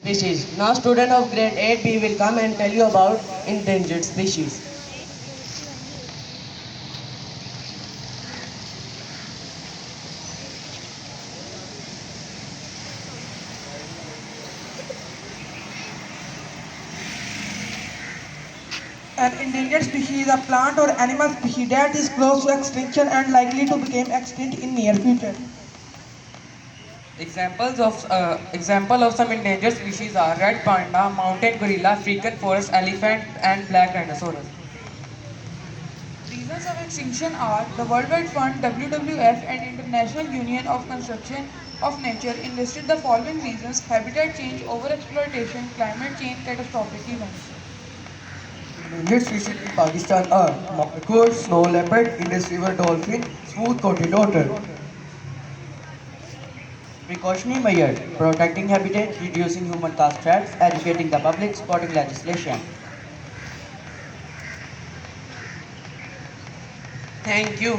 species. Now student of grade 8B will come and tell you about endangered species. An endangered species is a plant or animal species that is close to extinction and likely to become extinct in near future. Example of some endangered species are red panda, mountain gorilla, African forest elephant, and black rhinoceros. Reasons of extinction are the Worldwide Fund, WWF, and International Union of Conservation of Nature enlisted the following reasons: habitat change, overexploitation, climate change, catastrophic events. Endangered species in Pakistan are markhor, snow leopard, Indus River dolphin, smooth-coated otter. Precautionary measures, protecting habitat, reducing human caused threats, educating the public, supporting legislation. Thank you.